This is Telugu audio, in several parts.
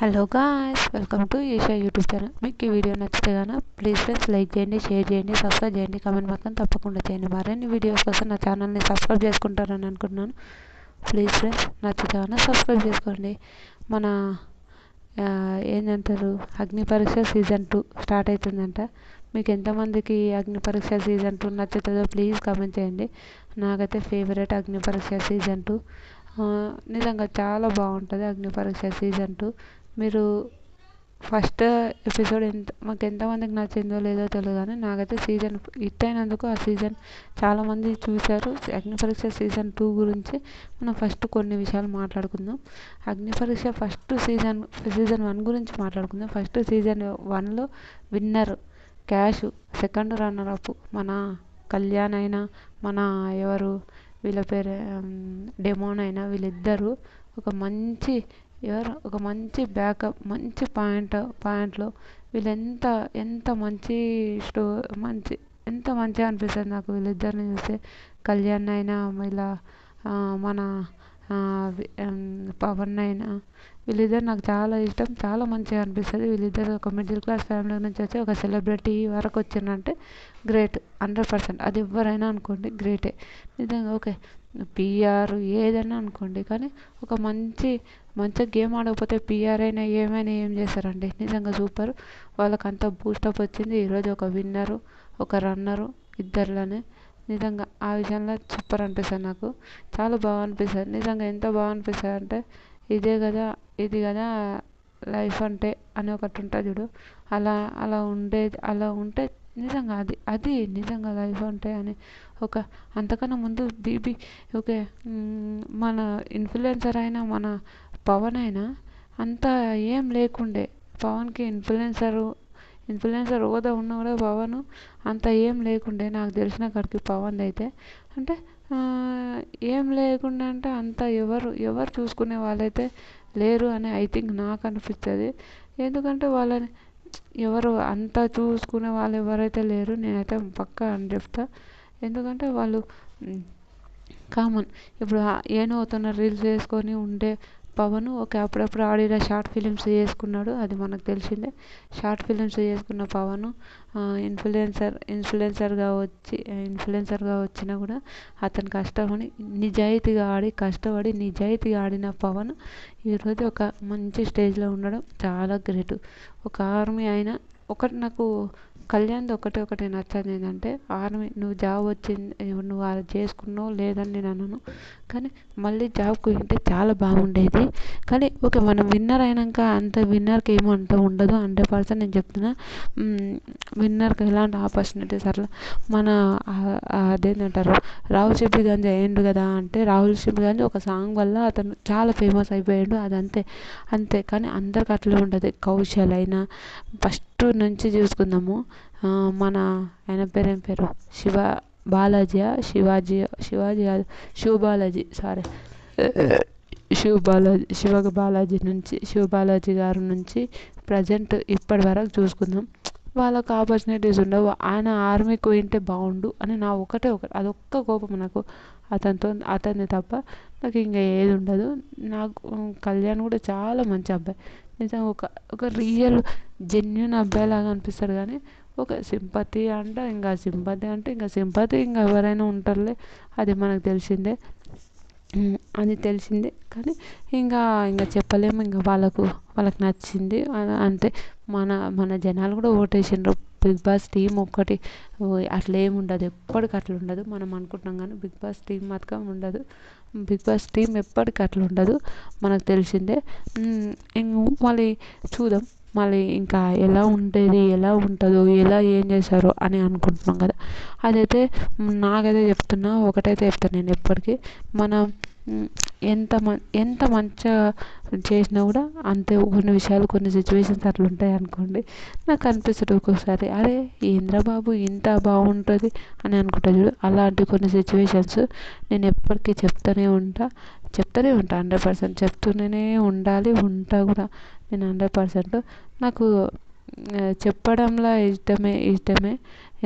Hello guys, welcome to Isha YouTube channel. మీకు ఈ వీడియో నచ్చితే కనుక ప్లీజ్ ఫ్రెండ్స్ లైక్ చేయండి, షేర్ చేయండి, సబ్స్క్రైబ్ చేయండి, కామెంట్ మాత్రం తప్పకుండా చేయండి. మరిన్ని వీడియోస్ కోసం నా ఛానల్ని సబ్స్క్రైబ్ చేసుకుంటారని అనుకుంటున్నాను. ప్లీజ్ ఫ్రెండ్స్ నచ్చితే కనుక సబ్స్క్రైబ్ చేసుకోండి. మన ఏంటంటారు, అగ్ని పరీక్ష సీజన్ 2 స్టార్ట్ అవుతుందంట. మీకు ఎంతమందికి అగ్ని పరీక్ష సీజన్ 2 నచ్చుతుందో ప్లీజ్ కామెంట్ చేయండి. నాకైతే ఫేవరెట్ అగ్ని పరీక్ష సీజన్ 2. నిజంగా చాలా బాగుంటుంది అగ్ని పరీక్ష సీజన్ 2. మీరు ఫస్ట్ ఎపిసోడ్ మాకు ఎంతమందికి నచ్చిందో లేదో తెలియదు, కానీ నాకైతే సీజన్ హిట్ అయినందుకు ఆ సీజన్ చాలామంది చూశారు. అగ్ని పరీక్ష సీజన్ 2 గురించి మనం ఫస్ట్ కొన్ని విషయాలు మాట్లాడుకుందాం. అగ్ని పరీక్ష సీజన్ 1 గురించి మాట్లాడుకుందాం. సీజన్ 1లో విన్నర్ క్యాష్, సెకండ్ రన్నర్ అప్ మన కళ్యాణ్ అయినా, మన ఎవరు వీళ్ళ పేరు డెమోన్ అయినా, వీళ్ళిద్దరూ ఒక మంచి బ్యాకప్, మంచి పాయింట్లో వీళ్ళు ఎంత మంచిగా అనిపిస్తుంది నాకు వీళ్ళిద్దరిని చూస్తే. కళ్యాణ్ అయినా ఇలా మన పవన్ అయినా, వీళ్ళిద్దరు నాకు చాలా ఇష్టం, చాలా మంచిగా అనిపిస్తుంది. వీళ్ళిద్దరు ఒక మిడిల్ క్లాస్ ఫ్యామిలీ నుంచి వచ్చి ఒక సెలబ్రిటీ వరకు వచ్చిందంటే గ్రేట్, 100%. అది ఎవరైనా అనుకోండి గ్రేటే నిజంగా. ఓకే, పిఆర్ ఏదైనా అనుకోండి, కానీ ఒక మంచిగా గేమ్ ఆడకపోతే పిఆర్ అయినా ఏమైనా ఏం చేస్తారండి. నిజంగా సూపర్. వాళ్ళకంతా బూస్టప్ వచ్చింది ఈరోజు. ఒక విన్నరు, ఒక రన్నరు ఇద్దరిలోనే. నిజంగా ఆ విషయంలో సూపర్ అనిపిస్తుంది నాకు. చాలా బాగా అనిపిస్తుంది నిజంగా. ఎంత బాగా అనిపిస్తుంది అంటే ఇది కదా లైఫ్ అంటే అని ఒకటి ఉంటుంది చూడు. అలా ఉంటే నిజంగా అది నిజంగా లైఫ్ అంటే అని. అంతకన్నా ముందు ఓకే, మన ఇన్ఫ్లుయెన్సర్ అయినా, మన పవన్ అయినా అంత ఏం లేకుండే. పవన్కి ఇన్ఫ్లుయెన్సర్ హోదా ఉన్నా కూడా పవన్ అంత ఏం లేకుండే నాకు తెలిసిన కాడికి. పవన్ అయితే అంటే ఏం లేకుండా అంటే అంత ఎవరు చూసుకునే వాళ్ళైతే లేరు అని ఐ థింక్ నాకు అనిపిస్తుంది. ఎందుకంటే వాళ్ళని ఎవరు అంతా చూసుకునే వాళ్ళు ఎవరైతే లేరు, నేనైతే పక్కా అని చెప్తా. ఎందుకంటే వాళ్ళు కామన్. ఇప్పుడు ఏనో అవుతున్న రీల్స్ వేసుకొని ఉండే పవన్ ఓకే, అప్పుడప్పుడు ఆడిన షార్ట్ ఫిలిమ్స్ చేసుకున్నాడు, అది మనకు తెలిసిందే. షార్ట్ ఫిలిమ్స్ చేసుకున్న పవన్ ఇన్ఫ్లుయెన్సర్గా వచ్చినా కూడా అతను కష్టపడి నిజాయితీగా ఆడిన పవన్ ఈరోజు ఒక మంచి స్టేజ్లో ఉండడం చాలా గ్రేట్. ఒక ఆర్మీ అయినా నాకు కళ్యాణ్ది ఒకటే నచ్చదు ఏంటంటే, ఆర్మీ నువ్వు జాబ్ వచ్చింది, నువ్వు అది చేసుకున్నావు లేదని నేను అన్నాను, కానీ మళ్ళీ జాబ్కి ఉంటే చాలా బాగుండేది. కానీ ఓకే, మనం విన్నర్ అయినాక అంత విన్నర్కి ఏమంత ఉండదు. 100% నేను చెప్తున్నా. విన్నర్కి ఎలాంటి ఆపర్చునిటీస్ అట్లా మన అదేంటంటారు, రాహుల్ సిప్లిగంజ్ అయ్యిండు కదా అంటే, రాహుల్ సిప్లిగంజ్ ఒక సాంగ్ వల్ల అతను చాలా ఫేమస్ అయిపోయాడు, అది అంతే. కానీ అందరికి అట్లే ఉంటుంది. కౌశల్ అయినా ఫస్ట్ నుంచి చూసుకుందాము. మన ఆయన ఏం పేరు బాలాజీ కాదు, శివ బాలాజీ గారి నుంచి ప్రజెంట్ ఇప్పటి వరకు చూసుకుందాం, వాళ్ళకు ఆపర్చునిటీస్ ఉండవు. ఆయన ఆర్మీకి పోయింటే బాగుండు అని నా అదొక్క కోపం నాకు అతన్ని తప్ప నాకు ఇంకా ఏది ఉండదు. నాకు కళ్యాణ్ కూడా చాలా మంచి అబ్బాయి నిజంగా. ఒక రియల్ జెన్యున్ అబ్బాయి లాగా అనిపిస్తాడు. కానీ ఒక సింపతి ఇంకా ఎవరైనా ఉంటారులే, అది మనకు తెలిసిందే. కానీ ఇంకా చెప్పలేము. ఇంకా వాళ్ళకి నచ్చింది అంతే. మన జనాలు కూడా ఓటేసిండ్రు. బిగ్ బాస్ టీం ఒక్కటి అట్లా ఏమి ఉండదు, ఎప్పటికి అట్లా ఉండదు. మనం అనుకుంటున్నాం కానీ బిగ్ బాస్ టీం మాత్రం ఉండదు. బిగ్ బాస్ టీం ఎప్పటికీ అట్లా ఉండదు, మనకు తెలిసిందే. మళ్ళీ చూద్దాం మళ్ళీ ఇంకా ఎలా ఉంటుందో, ఏం చేశారో అని అనుకుంటున్నాం కదా. నాకైతే ఒకటైతే చెప్తాను నేను ఎప్పటికీ, మనం ఎంత మంచిగా చేసినా కూడా అంతే. కొన్ని విషయాలు, కొన్ని సిచ్యువేషన్స్ అట్లా ఉంటాయి అనుకోండి. నాకు అనిపిస్తుంది ఒక్కొక్కసారి, అరే ఏంద్రా బాబు ఇంత బాగుంటుంది అని అనుకుంటా చూడు. అలాంటి కొన్ని సిచ్యువేషన్స్ నేను ఎప్పటికీ చెప్తూనే ఉంటా 100%. చెప్తూనే ఉండాలి, ఉంటా కూడా నేను 100%. నాకు చెప్పడంలో ఇష్టమే.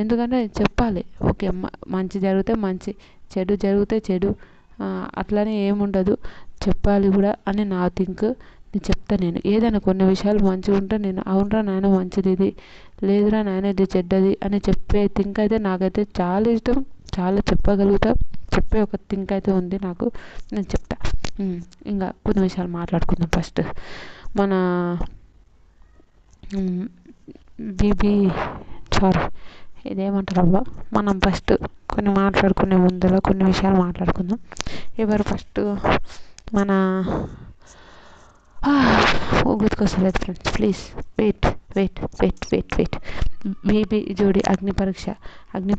ఎందుకంటే చెప్పాలి. ఓకే, మంచి జరిగితే మంచి, చెడు జరిగితే చెడు, అట్లనే ఏముండదు, చెప్పాలి కూడా అని నా థింక్. నేను చెప్తా. నేను ఏదైనా కొన్ని విషయాలు మంచిగా ఉంటే నేను అవునరా నాయన మంచిది ఇది, లేదురా నాయన ఇది చెడ్డది అని చెప్పే థింక్ అయితే నాకైతే చాలా ఇష్టం. చాలా చెప్పగలుగుతా, చెప్పే ఒక థింక్ అయితే ఉంది నాకు. నేను చెప్తా. ఇంకా కొన్ని విషయాలు మాట్లాడుకుందాం. ఫస్ట్ మన బీబీ సారీ ఇదేమంటారబ్బా, మనం ఫస్ట్ కొన్ని మాట్లాడుకునే ముందర కొన్ని విషయాలు మాట్లాడుకుందాం. ఎవరు ఫస్ట్ మన గుర్తుకొస్తలేదు ఫ్రెండ్స్, ప్లీజ్ వెయిట్. బీబీ జోడి అగ్ని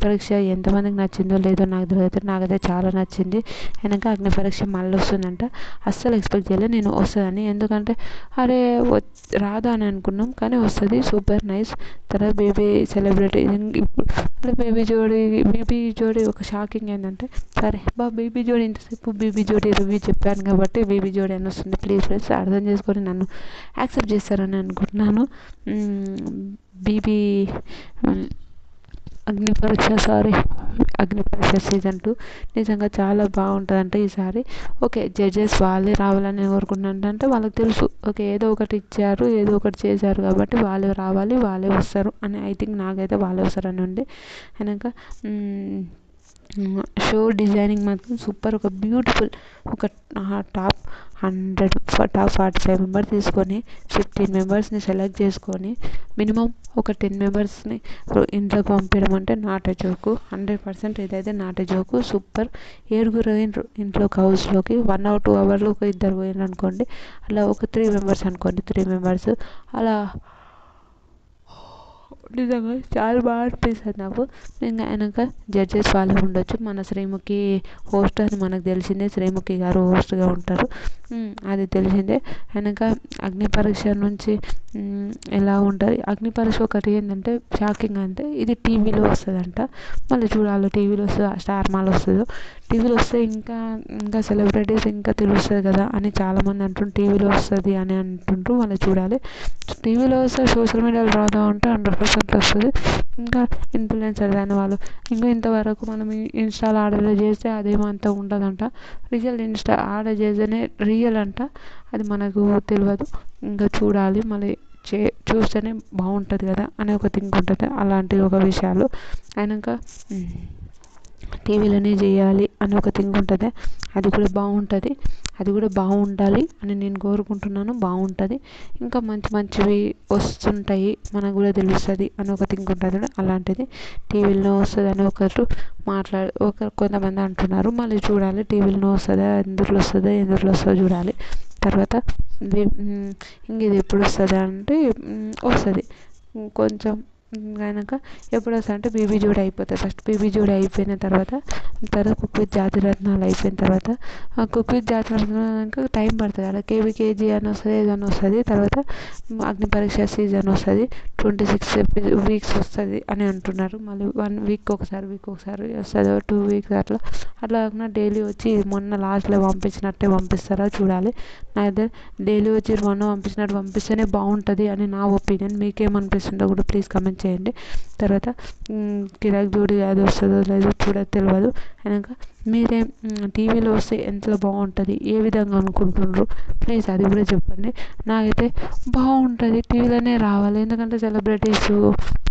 పరీక్ష ఎంతమందికి నచ్చిందో లేదో నాకు తెలియదు, నాకైతే చాలా నచ్చింది. వెనక అగ్ని పరీక్ష మళ్ళీ వస్తుందంట. అస్సలు ఎక్స్పెక్ట్ చేయలేదు నేను వస్తుందని, ఎందుకంటే అరే రాదా అని అనుకున్నాం, కానీ వస్తుంది. Super nice. తర్వాత బేబీ సెలబ్రిటీ ఇప్పుడు బేబీ జోడి ఒక షాకింగ్ ఏంటంటే, సరే బేబీ జోడి ఇంతసేపు బేబీ జోడి రివ్యూ చెప్పాను కాబట్టి బేబీ జోడి అని వస్తుంది. ప్లీజ్ ఫ్రెండ్స్ అర్థం చేసుకొని నన్ను యాక్సెప్ట్ చేస్తారని అనుకుంటున్నాను. బీబీ అగ్ని పరీక్ష సీజన్ 2 నిజంగా చాలా బాగుంటుందంట ఈసారి. ఓకే, జడ్జెస్ వాళ్ళే రావాలని కోరుకుంటున్నారంటే వాళ్ళకి తెలుసు. ఓకే, ఏదో ఒకటి ఇచ్చారు, ఏదో ఒకటి చేశారు కాబట్టి వాళ్ళే రావాలి, వాళ్ళే వస్తారు అని ఐ థింక్. నాకైతే వాళ్ళే వస్తారని ఉంది. వెనక షో డిజైనింగ్ మాత్రం సూపర్. ఒక బ్యూటిఫుల్ ఒక టాప్ 45 మెంబర్స్ తీసుకొని 15 మెంబర్స్ని సెలెక్ట్ చేసుకొని మినిమం ఒక 10 మెంబర్స్ని ఇంట్లోకి పంపించడం అంటే నాట్ ఎ జోకు. 100% ఇదైతే నాట్ ఎ జోకు. సూపర్. 7 ఇంట్లోకి హౌస్లోకి 1 or 2 అవర్లో ఒక 2 పోయిన అనుకోండి, అలా ఒక 3 మెంబర్స్ అనుకోండి, 3 మెంబర్స్ అలా నిజంగా చాలా బాగా అనిపిస్తుంది నాకు. ఇంకా వెనక జడ్జెస్ వాళ్ళే ఉండొచ్చు. మన శ్రీముఖి హోస్ట్ అని మనకు తెలిసిందే, శ్రీముఖి గారు హోస్ట్గా ఉంటారు, అది తెలిసిందే. వెనక అగ్ని పరీక్ష నుంచి ఎలా ఉంటుంది అగ్ని పరీక్ష ఒకటి ఏంటంటే షాకింగ్ అంటే ఇది టీవీలో వస్తుందంట. మళ్ళీ చూడాలి టీవీలో వస్తుందా, స్టార్ మాలో వస్తుందో. టీవీలో వస్తే ఇంకా సెలబ్రిటీస్ ఇంకా తెలుస్తుంది కదా అని చాలామంది అంటుండ్రు. టీవీలో వస్తుంది అని అంటుండ్రు, మళ్ళీ చూడాలి. టీవీలో వస్తే సోషల్ మీడియాలో రాదా అంటే 100% వస్తుంది. ఇంకా ఇన్ఫ్లుయెన్సర్ అయిన వాళ్ళు ఇంకా ఇంతవరకు మనం ఇన్స్టాలో ఆర్డర్ చేస్తే అదేమంతా ఉండదంట. రియల్ ఇన్స్టా ఆర్డర్ చేస్తేనే రియల్ అంట, అది మనకు తెలియదు. ఇంకా చూడాలి, మళ్ళీ చూస్తేనే బాగుంటుంది కదా అని ఒక థింక్ ఉంటుంది. అలాంటి ఒక విషయాలు అయినాక టీవీలోనే చేయాలి అని ఒక థింక్ ఉంటుంది. అది కూడా బాగుంటుంది, అది కూడా బాగుండాలి అని నేను కోరుకుంటున్నాను. బాగుంటుంది, ఇంకా మంచివి వస్తుంటాయి, మనకు కూడా తెలుస్తుంది అని ఒక థింక్ ఉంటుంది. అలాంటిది టీవీలో వస్తుంది అని కొంతమంది అంటున్నారు. మళ్ళీ చూడాలి టీవీలో వస్తుందా, ఎందులో వస్తుందో చూడాలి. తర్వాత ఇంక ఇది ఎప్పుడు వస్తుంది అంటే వస్తుంది కొంచెం కనుక. ఎప్పుడు వస్తుంది అంటే బేబీ జోడి అయిపోతుంది. ఫస్ట్ బేబీ జోడి అయిపోయిన తర్వాత కుక్ విత్ జాతిరత్నాలు అయిపోయిన తర్వాత కుక్ విత్ జాతిరత్నాలు టైం పడుతుంది. అలా కేజీ అని వస్తుంది, ఏదైనా వస్తుంది. తర్వాత అగ్ని పరీక్ష సీజన్ వస్తుంది, 26 weeks వస్తుంది అని అంటున్నారు. మళ్ళీ 1 week ఒకసారి వస్తుంది, 2 weeks అట్లా కాకుండా డైలీ వచ్చి మొన్న లాస్ట్లో పంపించినట్టే పంపిస్తారా చూడాలి. అయితే డైలీ వచ్చి మొన్న పంపిస్తేనే బాగుంటుంది అని నా ఒపీనియన్. మీకేమనిపిస్తుందో కూడా ప్లీజ్ కమెంట్ చేయండి. తర్వాత కిరాక్ జోడి అది వస్తుందో లేదో తెలియదు. కనుక మీరేం టీవీలో వస్తే ఎంత బాగుంటుంది, ఏ విధంగా అనుకుంటున్నారు ప్లీజ్ అది కూడా చెప్పండి. నాకైతే బాగుంటుంది, టీవీలోనే రావాలి. ఎందుకంటే సెలబ్రిటీస్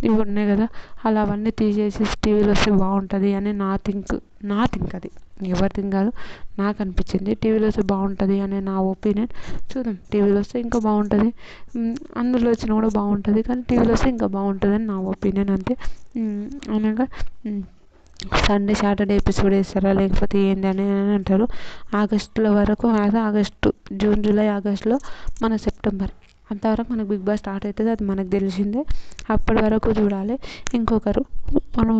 ఇవి ఉన్నాయి కదా, అలా అవన్నీ తీసేసి టీవీలో వస్తే బాగుంటుంది అని నా థింక్. అది ఎవరి థింక్ కాదు, నాకు అనిపించింది. టీవీలో వస్తే బాగుంటుంది అని నా ఒపీనియన్. చూద్దాం, టీవీలో వస్తే ఇంకా బాగుంటుంది, అందులో వచ్చినా కూడా బాగుంటుంది, కానీ టీవీలో వస్తే ఇంకా బాగుంటుంది అని నా ఒపీనియన్ అంతే. అనగా సండే సాటర్డే ఎపిసోడ్ వేస్తారా లేకపోతే ఏంది అని అంటారు. ఆగస్టులో వరకు ఆగస్టు, జూన్, జూలై, ఆగస్టులో మన సెప్టెంబర్ అంతవరకు మనకు బిగ్ బాస్ స్టార్ట్ అవుతుంది, అది మనకు తెలిసిందే. అప్పటి వరకు చూడాలి. ఇంకొకరు మనం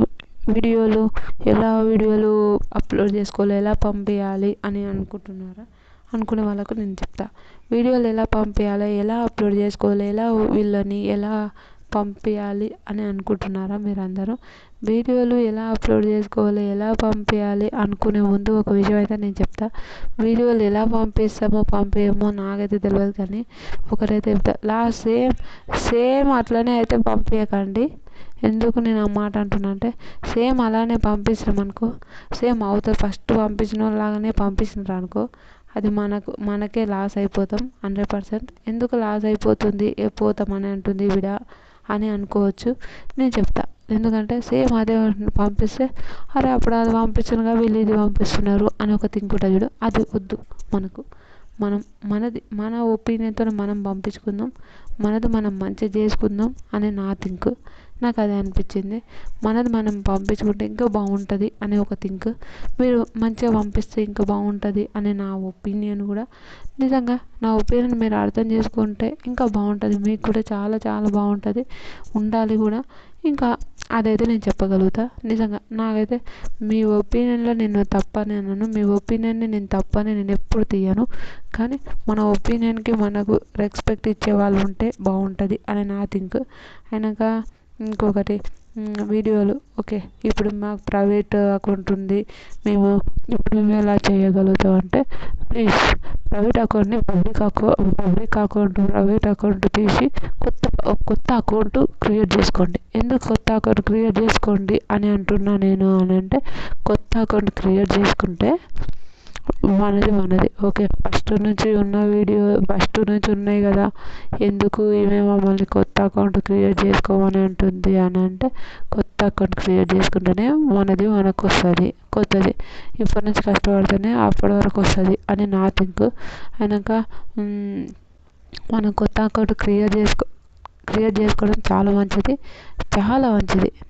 ఎలా వీడియోలు అప్లోడ్ చేసుకోవాలి, ఎలా పంపించాలి అని అనుకునే వాళ్ళకు నేను చెప్తా. వీడియోలు ఎలా పంపించాలి, ఎలా అప్లోడ్ చేసుకోవాలి, వీళ్ళని ఎలా పంపించాలి అని అనుకుంటున్నారా మీరందరూ? వీడియోలు ఎలా అప్లోడ్ చేసుకోవాలి, ఎలా పంపించాలి అనుకునే ముందు ఒక విషయం అయితే నేను చెప్తా. వీడియోలు ఎలా పంపించమో నాకైతే తెలియదు, కానీ ఒకరైతే చెప్తా, సేమ్ అట్లనే అయితే పంపించకండి. ఎందుకు నేను ఆ మాట అంటున్నా అంటే, సేమ్ అలానే పంపించినాం అనుకో, సేమ్ అవుతుంది ఫస్ట్ పంపించిన లాగానే పంపించినారు అనుకో, అది మనకే లాస్ అయిపోతాం 100%. ఎందుకు లాస్ అయిపోతుంది పోతామని అంటుంది ఈవిడ అని అనుకోవచ్చు. నేను చెప్తా, ఎందుకంటే సేమ్ అదే పంపిస్తే అరే అప్పుడు అది పంపించనుగా వీళ్ళు ఇది పంపిస్తున్నారు అని ఒక థింక్ ఉంటుంది చూడు, అది వద్దు మనకు. మన ఒపీనియన్తో మనం పంపించుకుందాం, మనది మనం మంచిగా చేసుకుందాం అని నా థింక్. నాకు అదే అనిపించింది. మనది మనం పంపించుకుంటే ఇంకా బాగుంటుంది అనే ఒక థింక్. మీరు మంచిగా పంపిస్తే ఇంకా బాగుంటుంది అనే నా ఒపీనియన్ కూడా. నిజంగా నా ఒపీనియన్ మీరు అర్థం చేసుకుంటే ఇంకా బాగుంటుంది, మీకు కూడా చాలా చాలా బాగుంటుంది, ఉండాలి కూడా. ఇంకా అదైతే నేను చెప్పగలుగుతా. నిజంగా నాకైతే మీ ఒపీనియన్లో నేను తప్పని అన్నాను, మీ ఒపీనియన్ని నేను తప్పని నేను ఎప్పుడు తీయను. కానీ మన ఒపీనియన్కి మనకు రెస్పెక్ట్ ఇచ్చే వాళ్ళు ఉంటే బాగుంటుంది అని నా థింక్. అయినాక ఇంకొకటి, వీడియోలు ఓకే. ఇప్పుడు మాకు ప్రైవేట్ అకౌంట్ ఉంది, మేము ఎలా చేయగలుగుతాం అంటే, ప్లీజ్ ప్రైవేట్ అకౌంట్ని ప్రైవేట్ అకౌంట్ తీసి కొత్త అకౌంట్ క్రియేట్ చేసుకోండి. ఎందుకు కొత్త అకౌంట్ క్రియేట్ చేసుకోండి అని అంటున్నా నేను అని అంటే, కొత్త అకౌంట్ క్రియేట్ చేసుకుంటే మనది ఓకే. ఫస్ట్ నుంచి ఉన్నాయి కదా, ఎందుకు ఈమె మమ్మల్ని కొత్త అకౌంట్ క్రియేట్ చేసుకోమని అంటుంది అని అంటే, కొత్త అకౌంట్ క్రియేట్ చేసుకుంటేనే మనకు వస్తుంది కొత్తది. ఇప్పటి నుంచి కష్టపడితేనే అప్పటి వరకు వస్తుంది అని నా థింక్. అయినాక మనం కొత్త అకౌంట్ క్రియేట్ చేసుకోవడం చాలా మంచిది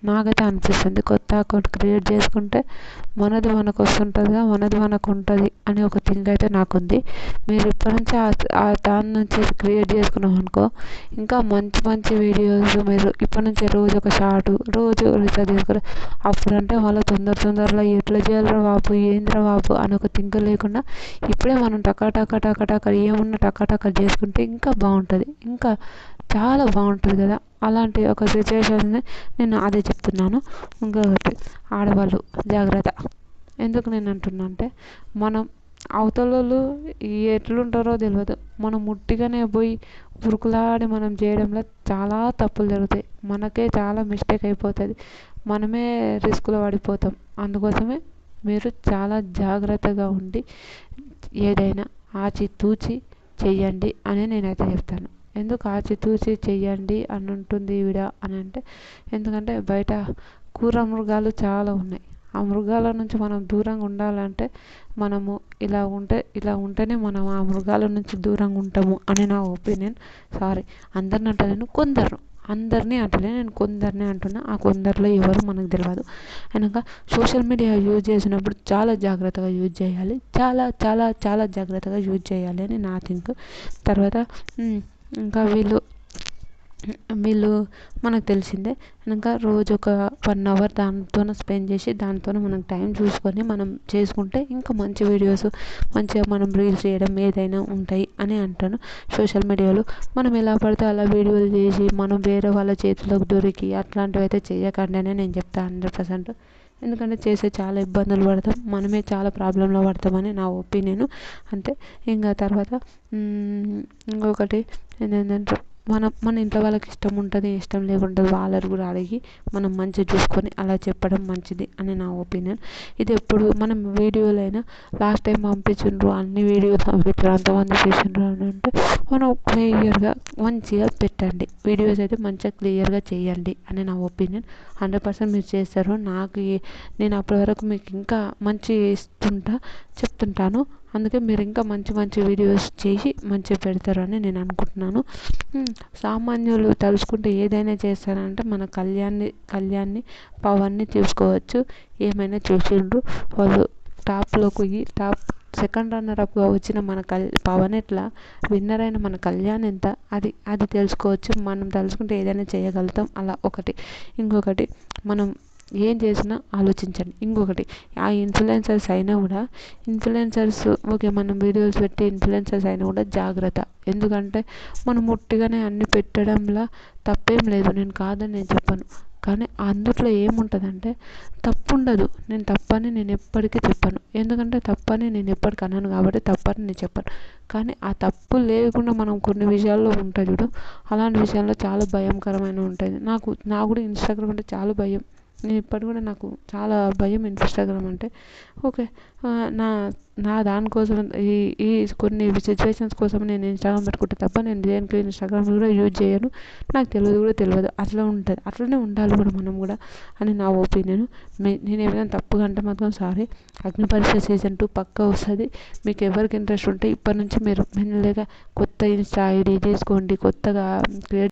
నాకైతే అనిపిస్తుంది. కొత్త అకౌంట్ క్రియేట్ చేసుకుంటే మనది మనకు వస్తుంటుందిగా, మనది మనకు ఉంటుంది అని ఒక థింక్ అయితే నాకుంది. మీరు ఇప్పటి నుంచి దాని నుంచి క్రియేట్ చేసుకున్నాం అనుకో, ఇంకా మంచి వీడియోస్ మీరు ఇప్పటి నుంచే రోజు ఒక షార్ట్ రోజు రీఛార్జ్ చేసుకుని, అప్పుడంటే మళ్ళీ తొందరలో ఎట్లా చేయాలరా బాబు, ఏంద్రా బాబు అని ఒక థింక్ లేకుండా ఇప్పుడే మనం టకా ఏమున్నా టకా చేసుకుంటే ఇంకా బాగుంటుంది, ఇంకా చాలా బాగుంటుంది కదా. అలాంటి ఒక సిచ్యువేషన్ని నేను అదే చెప్తున్నాను. ఇంకొకటి, ఆడవాళ్ళు జాగ్రత్త. ఎందుకు నేను అంటున్నా అంటే, మనం అవతల వాళ్ళు ఎట్లుంటారో తెలియదు, మనం ముట్టిగానే పోయి ఉరుకులాడి మనం చేయడంలో చాలా తప్పులు జరుగుతాయి, మనకే చాలా మిస్టేక్ అయిపోతుంది, మనమే రిస్క్లో పడిపోతాం. అందుకోసమే మీరు చాలా జాగ్రత్తగా ఉండి ఏదైనా ఆచితూచి చెయ్యండి అని నేనైతే చెప్తాను. ఎందుకు ఆచితూచి చెయ్యండి అని ఉంటుంది ఈవిడ అని అంటే, ఎందుకంటే బయట క్రూర మృగాలు చాలా ఉన్నాయి. ఆ మృగాల నుంచి మనం దూరంగా ఉండాలంటే మనము ఇలా ఉంటేనే మనం ఆ మృగాల నుంచి దూరంగా ఉంటాము అని నా ఒపీనియన్. సారీ, అందరిని అంటలేను, అందరినీ అంటలేను, నేను కొందరిని అంటున్నా. ఆ కొందరిలో ఎవరు మనకు తెలియదు. అయినాక సోషల్ మీడియా యూజ్ చేసినప్పుడు చాలా జాగ్రత్తగా యూజ్ చేయాలి, చాలా చాలా చాలా జాగ్రత్తగా యూజ్ చేయాలి అని నా థింక్. తర్వాత ఇంకా వీళ్ళు మనకు తెలిసిందే. ఇంకా రోజు ఒక 1 hour దాంతోనే స్పెండ్ చేసి దాంతోనే మనం టైం చూసుకొని మనం చేసుకుంటే ఇంకా మంచి వీడియోస్, మంచిగా మనం రీల్స్ చేయడం ఏదైనా ఉంటాయి అని అంటాను. సోషల్ మీడియాలో మనం ఎలా పడితే అలా వీడియోలు చేసి మనం వేరే వాళ్ళ చేతిలోకి దొరికి అట్లాంటివి అయితే చేయకండి అని నేను చెప్తాను 100%. ఎందుకంటే చేసే చాలా ఇబ్బందులు పడతాం, మనమే చాలా ప్రాబ్లంలో పడతామని నా ఒపీనియన్. అంతే. ఇంకా తర్వాత ఇంకొకటి ఏంటంటే, మన ఇంట్లో వాళ్ళకి ఇష్టం ఉంటుంది, ఇష్టం లేకుండా వాళ్ళని కూడా అడిగి మనం మంచిగా చూసుకొని అలా చెప్పడం మంచిది అని నా ఒపీనియన్. ఇది ఎప్పుడు మనం వీడియోలైనా లాస్ట్ టైం పంపించిండ్రు అన్ని వీడియోస్ పంపించారు, అంతమంది చేసిండ్రు అని అంటే మనం క్లియర్గా మంచిగా పెట్టండి, వీడియోస్ అయితే మంచిగా క్లియర్గా చేయండి అని నా ఒపీనియన్. 100% మీరు చేస్తారు. నేను అప్పటి వరకు మీకు ఇంకా మంచి చెప్తుంటాను. అందుకే మీరు ఇంకా మంచి వీడియోస్ చేసి మంచిగా పెడతారని నేను అనుకుంటున్నాను. సామాన్యులు తలుచుకుంటే ఏదైనా చేస్తారంటే మన కళ్యాణ్ని పవన్ని చూసుకోవచ్చు. ఏమైనా చేసిండ్రు వాళ్ళు, టాప్ సెకండ్ రన్నర్ అప్గా వచ్చిన మన పవన్ ఎట్లా, విన్నర్ అయిన మన కళ్యాణ్ ఎంత, అది తెలుసుకోవచ్చు. మనం తలుచుకుంటే ఏదైనా చేయగలుగుతాం. అలా ఒకటి. ఇంకొకటి, మనం ఏం చేసినా ఆలోచించండి. ఇంకొకటి, ఆ ఇన్ఫ్లుయెన్సర్స్ అయినా కూడా ఓకే, మనం వీడియోస్ పెట్టి ఇన్ఫ్లుయెన్సర్స్ అయినా కూడా జాగ్రత్త. ఎందుకంటే మనం ముట్టిగానే అన్ని పెట్టడంలో తప్పేం లేదు, నేను కాదని నేను చెప్పను. కానీ అందుట్లో ఏముంటుందంటే తప్పు ఉండదు. నేను ఎప్పటికీ చెప్పను, ఎందుకంటే తప్పని నేను ఎప్పటికీ అన్నాను కాబట్టి తప్పని నేను చెప్పను. కానీ ఆ తప్పు లేకుండా మనం కొన్ని విషయాల్లో ఉంటుంది చూడు, అలాంటి విషయాల్లో చాలా భయంకరమైన ఉంటుంది. నాకు కూడా ఇన్స్టాగ్రామ్ అంటే చాలా భయం. నేను ఇప్పటికి కూడా నాకు చాలా భయం ఇన్స్టాగ్రామ్ అంటే. ఓకే. నా నా దానికోసం ఈ ఈ కొన్ని సిచ్యువేషన్స్ కోసం నేను ఇన్స్టాగ్రామ్ పెట్టుకుంటే తప్ప నేను దేనికి ఇన్స్టాగ్రామ్ కూడా యూజ్ చేయను. నాకు తెలియదు కూడా తెలియదు. అట్లా ఉంటుంది. అట్లనే ఉండాలి కూడా మనం కూడా అని నా ఒపీనియన్. నేను ఏమైనా తప్పుగా అంటే మాత్రం సారీ. అగ్ని పరీక్ష సీజన్ 2 పక్కా వస్తుంది. మీకు ఎవరికి ఇంట్రెస్ట్ ఉంటే ఇప్పటి నుంచి మీరు మెల్లగా కొత్త ఇన్స్టా ఐడి తీసుకోండి. కొత్తగా క్రియేట్